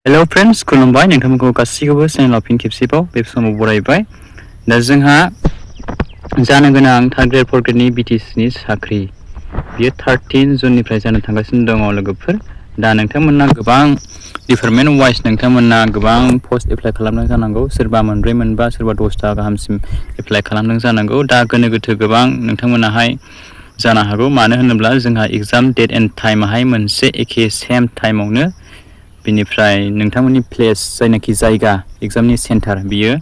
hello friends खुलुमबाय नोंथांमोनखौ गासैखौबो चेनेलाव फिन खेबसेबाव बे समाव बरायबाय दा जोंहा जानो गोनां थार्ड ग्रेड फोर्थ ग्रेडनि BTC नि साख्रि बियो 13 जुननिफ्राय जानो थांगासिनो दङ लोगोफोर दा नोंथांमोनना गोबां डिपार्टमेन्ट वाइज नोंथांमोनना गोबां पोस्ट एप्लाइ खालामदों जानांगौ सोरबा मोनब्रै मोनबा सोरबा 10टा गाहामसिम एप्लाइ खालामदों जानांगौ दा गोनो गोथो गोबां नोंथांमोनाहाय जानो हागौ मानो होनोब्ला जोंहा एग्जाम डेट एन्ड टाइमाहाय मोनसे एखे सेम टाइमावनो बिनिफ्राय नोंथांमोननि प्लेस जायनाखि जायगा एग्जामनि सेन्टार बियो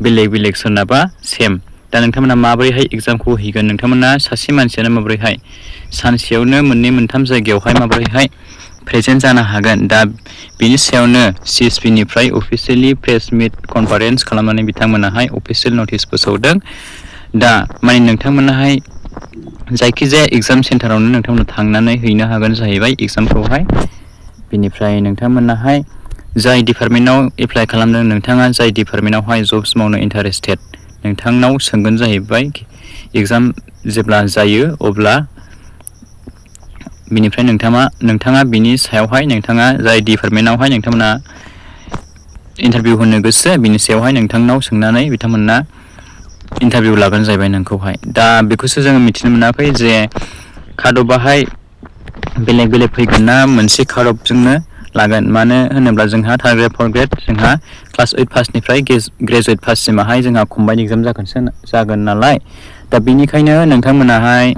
बेलेग बेलेग सोरनाबा सेम दा नोंथांमोना माबोरैहाय एग्जामखौ हैगोन नोंथांमोना सासे मानसियानो माबोरैहाय सानसेयावनो मोननै मोनथाम जायगायावहाय माबोरैहाय प्रेजेन्ट जानो हागोन दा बेनि सायावनो CSB निफ्राय अफिसियेलि प्रेस मिट कनफारेन्स खालामनानै बिथांमोनाहाय अफिसियेल नटिस फोसावदों दा माने नोंथांमोनाहाय जायखिजाया एग्जाम सेन्टारावनो नोंथांमोना थांनानै हैनो हागोन जाहैबाय एग्जामखौहाय बिनिफ्राय नोंथांमोनाहाय जाय डिपार्टमेन्टआव एप्लाइ खालामदों नोंथाङा जाय डिपार्टमेन्टआवहाय जब्स मावनो इन्टारेस्टेड नोंथांनाव सोंगोन जाहैबाय एग्जाम जेब्ला जायो अब्ला बिनिफ्राय नोंथाङा बिनि सायावहाय नोंथाङा जाय डिपार्टमेन्टआवहाय नोंथांमोना इन्टारभिउ होनो गोसो बिनि सायावहाय नोंथांनाव सोंनानै बिथांमोना इन्टारभिउ लागोन जाहैबाय नोंखौहाय दा बेखौसो जोङो मिथिनो मोनाखै जे काटअफआहाय बेलेग बेलेग फैगोन ना मोनसे काटअफजोंनो लागोन मानो होनोब्ला जोंहा थार्ड ग्रेड फोर्थ ग्रेड जोंहा क्लास 8 पासनिफ्राय ग्रेजुवेट पाससिमाहाय जोंहा कम्बाइन एग्जाम जागोन नालाय दा बेनिखायनो नोंथांमोनाहाय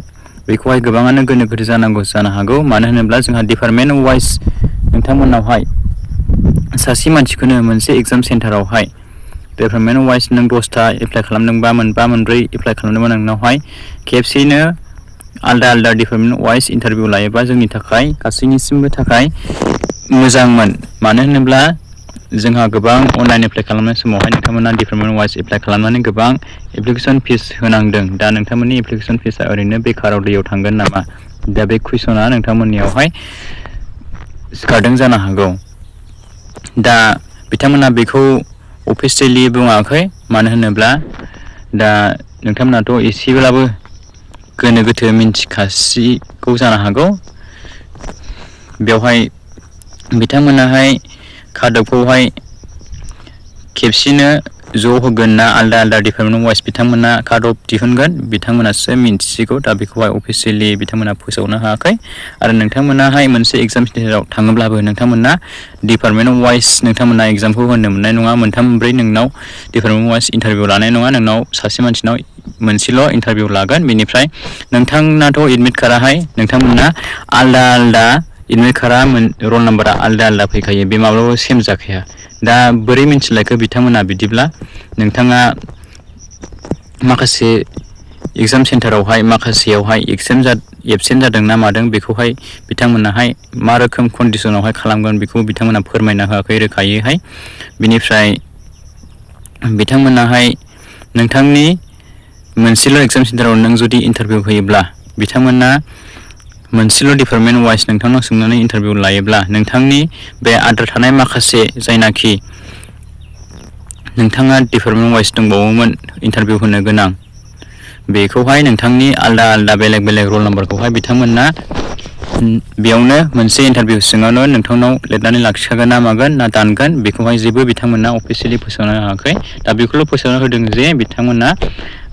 बेखौहाय गोबाङानो गोनो गोथो जानो हागौ मानो होनोब्ला जोंहा डिपार्टमेन्ट वाइज नोंथांमोनावहाय सासे मानसिखौनो मोनसे एग्जाम सेन्टारावहाय डिपार्टमेन्ट वाइज नों 10टा एप्लाइ खालामदोंबा मोनबा मोनब्रै एप्लाइ खालामदोंबा नोंनावहाय खेबसेयैनो आलदा आलदा डिपार्टमेन्ट वाइज इन्टारभिउ लायोबा जोंनि थाखाय गासैनिसिमबो थाखाय मोजांमोन मानो होनोब्ला जोंहा गोबां अनलाइन एप्लाइ खालामनाय समावहाय नोंथांमोना डिपार्टमेन्ट वाइज एप्लाइ खालामनानै गोबां एप्लिकेसन फिस होनांदों दा नोंथांमोननि एप्लिकेसन फिसआ ओरैनो बेकाराव दैयाव थांगोन नामा दा बे कुइसना नोंथांमोननियावहाय सिखारदों जानो हागौ दा बिथांमोना बेखौ अफिसियेलि बुङाखै मानो होनोब्ला दा नोंथांमोनाथ' एसेब्लाबो गोनो गोथो मिन्थिखासिगौ जानो हागौ बेवहाय बिथांमोनाहाय काटअफखौहाय खेबसेनो ज' होगोन ना आलदा आलदा डिपार्टमेन्ट वाइज बिथांमोना काटअफ दिहुनगोन बिथांमोनासो मिन्थिसिगौ दा बेखौहाय अफिसियेलि बिथांमोना फोसावनो हायाखै आरो नोंथांमोनाहाय मोनसे एग्जाम सेन्टाराव थाङोब्लाबो नोंथांमोना डिपार्टमेन्ट वाइज नोंथांमोना एग्जामखौ होनो मोननाय नङा मोनथाम मोनब्रै नोंनाव डिपार्टमेन्ट वाइज इन्टारभिउ लानाय नङा नोंनाव सासे मानसिनाव मोनसेल' इन्टारभिउ लागोन बेनिफ्राय नोंथांनाथ' एडमिट कार्डआहाय नोंथांमोना आलदा आलदा एडमिट कार्डआ रल नाम्बारा आलदा आलदा फैखायो बे माब्लाबाबो सेम जाखाया दा बोरै मिन्थिलायखो बिथांमोना बिदिब्ला नोंथाङा माखासे एग्जाम सेन्टारावहाय माखासेयावहाय एबसेन्ट जादों ना मादों बेखौहाय बिथांमोनाहाय मा रोखोम कन्डिसनावहाय खालामगोन बेखौ बिथांमोना फोरमायना होआखै रोखायैहाय बिनिफ्राय बिथांमोनाहाय नोंथांनि मोनसेल' एग्जाम सेन्टाराव नों जुदि इन्टारभिउ होयोब्ला बिथांमोना मोनसेल' डिपार्टमेन्ट वाइज नोंथांनाव सोंनानै इन्टारभिउ लायोब्ला नोंथांनि बे आद्रा थानाय माखासे जायनाखि नोंथाङा डिपार्टमेन्ट वाइज दंबावोमोन इन्टारभिउ होनो गोनां बेखौहाय नोंथांनि आलदा आलदा बेलेग बेलेग रल नाम्बारखौहाय बिथांमोना बेयावनो मोनसे इन्टारभिउ सिङावनो नोंथांनाव लिरनानै लाखिखागोन ना मागोन ना दानगोन बेखौहाय जेबो बिथांमोना अफिसियेलि फोसावनो हायाखै दा बेखौल' फोसावना होदों जे बिथांमोना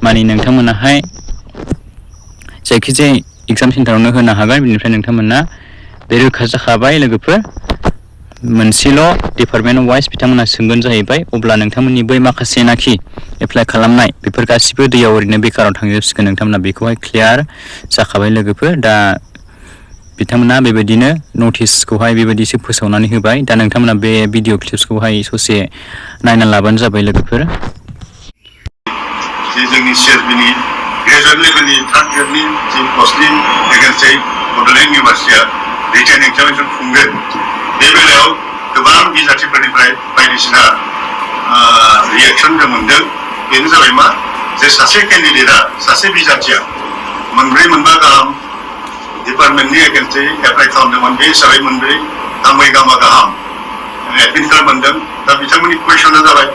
माने नोंथांमोनाहाय जायखिजाया एग्जाम सेन्टारावनो होनो हागोन बेनिफ्राय नोंथांमोना बे रोखा जाखाबाय लोगोफोर मोनसेल' डिपार्टमेन्ट वाइज बिथांमोना सोंगोन जाहैबाय अब्ला नोंथांमोननि बै माखासेनाखि एप्लाइ खालामनाय बेफोर गासिबो दैयाव ओरैनो बेकाराव थांजोबसिगोन नोंथांमोना बेखौहाय क्लियार जाखाबाय लोगोफोर दा बिथांमोना बेबायदिनो नटिसखौहाय बेबायदिसो फोसावनानै होबाय दा नोंथांमोना बे भिडिअ क्लिप्सखौहाय ससे नायना लाबानो जाबाय लोगोफोर जोंनि CSBनि ग्रेजुवेट लेभेलनि थार्ड ग्रेडनि जि पस्टनि भेकेन्सि बड'लेण्ड इउनिभार्सिटिया रिटेन एग्जामिनेसन खुंगोन बे बेलायाव गोबां बिजाथिफोरनिफ्राय बायदिसिना रिएक्सन जों मोनदों बेनो जाबाय मा जे सासे केन्डिडेटआ सासे बिजाथिया मोनब्रै मोनबा गाहाम डिपार्टमेन्टनि भेकेन्सि एप्लाइ खालामदोंमोन बे हिसाबै मोनब्रै गांब्रै गांबा गाहाम एडमिट कार्ड मोनदों दा बिथांमोननि कुइसना जाबाय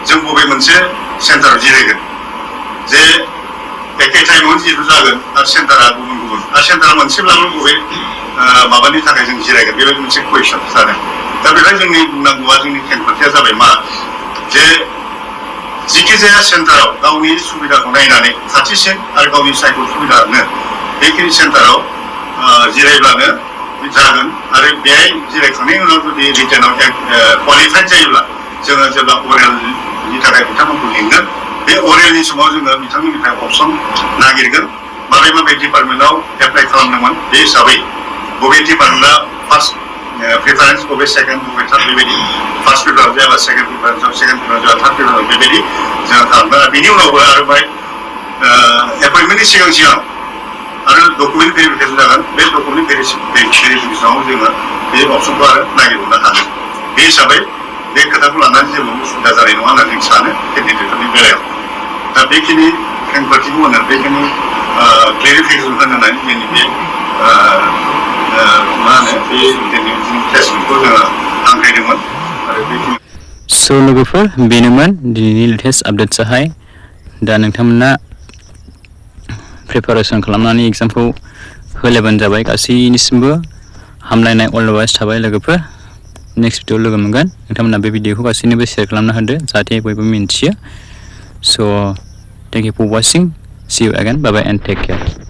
जों बबे मोनसे सेन्टाराव जिरायगोन जे एखे टाइमावनो जिहेतु जागोन आरो सेन्टारा गुबुन गुबुन आरो सेन्टारा मोनसेब्लाबो बबे माबानि थाखाय जों जिरायगोन बेबायदि मोनसे कुइसन जादों दा बेहाय जोंनि बुंनांगौआ जोंनि खेंफोरथिया जाबाय मा जे जिखिजाया सेन्टाराव गावनि सुबिदाखौ नायनानै खाथिसिन आरो गावनि सायख' सुबिदानो बेखिनि सेन्टाराव जिरायब्लानो जागोन आरो बेहाय जिरायखांनायनि उनाव जुदि रिटेनाव क्वालिफाइड जायोब्ला जोङो जेब्ला अरेलनि थाखाय बिथांमोनखौ लिंगोन बे अरेलनि समाव जोङो बिथांमोननिफ्राय अपसन नागिरगोन माबे डिपार्टमेन्टआव एप्लाइ खालामदोंमोन बे हिसाबै बबे डिपार्टमेन्टआ फार्स्ट प्रिफारेन्स बबे सेकेन्ड बबे थार्ड बेबायदि फार्स्ट प्रिफारेन्स जायाबा सेकेन्ड प्रिफारेन्सआव सेकेन्ड प्रिफारेन्स जाबा थार्ड प्रिफारेन्सआव बेबायदि जोङो खालामगोन बेनि उनावबो आरो बाय एपइन्टमेन्टनि सिगां आरो डकुमेन्ट भेरिफिकेसन जागोन बे डकुमेन्ट भेरिफिकेसनाव जोङो बे अपसनखौ आरो नागिरहरनो हागोन बे हिसाबै बे खोथाखौ लानानै जेबो उसुबिदा जानाय नङा होननानै जों सानो केन्डिडेटफोरनि बेलायाव दा बेखिनि खेंफोरथिखौ होनो बेखिनि क्लेरिफिकेसन होनानै जोंनि बे मा होनो बे जोंनि टेस्टमेन्टखौ जोङो हांख्रायदोंमोन आरो बेखिनि स' लोगोफोर बेनोमोन दिनैनि लेटेस्ट आपडेट्सआहाय दा नोंथांमोना प्रिपारेसन खालामनानै एग्जामखौ होलायबानो जाबाय गासैनिसिमबो हामलायनाय अल द बेस्ट थाबाय लोगोफोर नेक्स्ट भिडिअ लोगो मोनगोन नोंथांमोना बे भिडिअखौ गासैनोबो शेयार खालामना होदो जाहाथे बयबो मिन्थियो स' thank you for watching see you again bye bye and take care